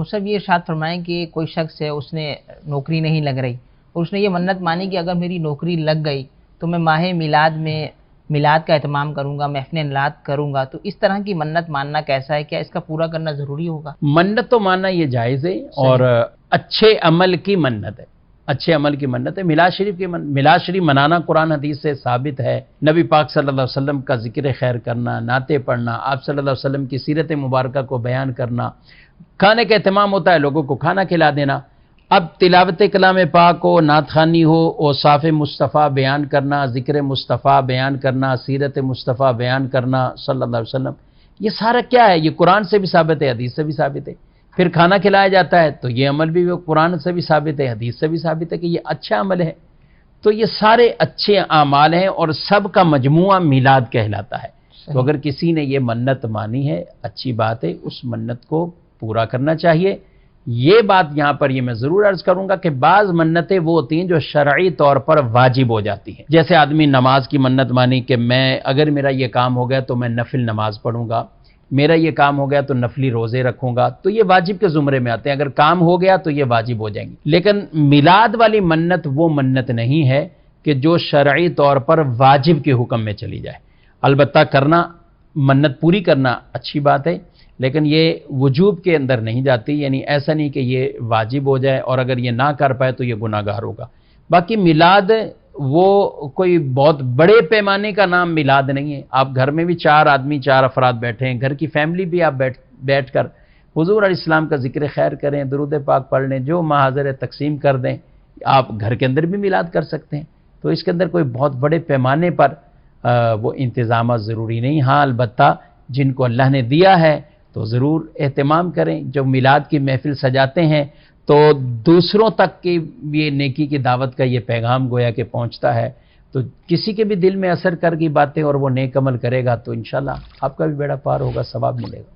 صاحب یہ ارشاد فرمائیں کہ کوئی شخص ہے، اس نے نوکری نہیں لگ رہی اور اس نے یہ منت مانی کہ اگر میری نوکری لگ گئی تو میں ماہ میلاد میں میلاد کا اہتمام کروں گا، محفل میلاد کروں گا، تو اس طرح کی منت ماننا کیسا ہے؟ کیا اس کا پورا کرنا ضروری ہوگا؟ منت تو ماننا یہ جائز ہے اور اچھے عمل کی منت ہے، اچھے عمل کی منت ہے۔ میلاد شریف منانا قرآن حدیث سے ثابت ہے۔ نبی پاک صلی اللہ علیہ وسلم کا ذکر خیر کرنا، نعتیں پڑھنا، آپ صلی اللہ علیہ وسلم کی سیرت مبارکہ کو بیان کرنا، کھانے کا اہتمام ہوتا ہے لوگوں کو کھانا کھلا دینا۔ اب تلاوت کلام پاک ہو، نعت خوانی ہو، اوصاف مصطفیٰ بیان کرنا، ذکر مصطفیٰ بیان کرنا، سیرت مصطفیٰ بیان کرنا صلی اللہ علیہ وسلم، یہ سارا کیا ہے؟ یہ قرآن سے بھی ثابت ہے، حدیث سے بھی ثابت ہے۔ پھر کھانا کھلایا جاتا ہے تو یہ عمل بھی قرآن سے بھی ثابت ہے، حدیث سے بھی ثابت ہے کہ یہ اچھا عمل ہے۔ تو یہ سارے اچھے اعمال ہیں اور سب کا مجموعہ میلاد کہلاتا ہے۔ تو اگر کسی نے یہ منت مانی ہے، اچھی بات ہے، اس منت کو پورا کرنا چاہیے۔ یہ بات یہاں پر یہ میں ضرور عرض کروں گا کہ بعض منتیں وہ ہوتی ہیں جو شرعی طور پر واجب ہو جاتی ہیں۔ جیسے آدمی نماز کی منت مانی کہ اگر میرا یہ کام ہو گیا تو میں نفل نماز پڑھوں گا، میرا یہ کام ہو گیا تو نفلی روزے رکھوں گا، تو یہ واجب کے زمرے میں آتے ہیں۔ اگر کام ہو گیا تو یہ واجب ہو جائیں گے۔ لیکن میلاد والی منت وہ منت نہیں ہے کہ جو شرعی طور پر واجب کے حکم میں چلی جائے۔ البتہ کرنا، منت پوری کرنا اچھی بات ہے، لیکن یہ وجوب کے اندر نہیں جاتی، یعنی ایسا نہیں کہ یہ واجب ہو جائے اور اگر یہ نہ کر پائے تو یہ گناہ گار ہوگا۔ باقی میلاد وہ کوئی بہت بڑے پیمانے کا نام میلاد نہیں ہے۔ آپ گھر میں بھی 4 افراد بیٹھے ہیں، گھر کی فیملی بھی آپ بیٹھ کر حضور علیہ السلام کا ذکر خیر کریں، درود پاک پڑھ لیں، جو محاضر ہے تقسیم کر دیں۔ آپ گھر کے اندر بھی میلاد کر سکتے ہیں، تو اس کے اندر کوئی بہت بڑے پیمانے پر وہ انتظامات ضروری نہیں۔ ہاں البتہ جن کو اللہ نے دیا ہے تو ضرور اہتمام کریں۔ جب میلاد کی محفل سجاتے ہیں تو دوسروں تک کی یہ نیکی کی دعوت کا یہ پیغام گویا کہ پہنچتا ہے، تو کسی کے بھی دل میں اثر کر کی باتیں اور وہ نیک عمل کرے گا تو انشاءاللہ آپ کا بھی بیڑا پار ہوگا، ثواب ملے گا۔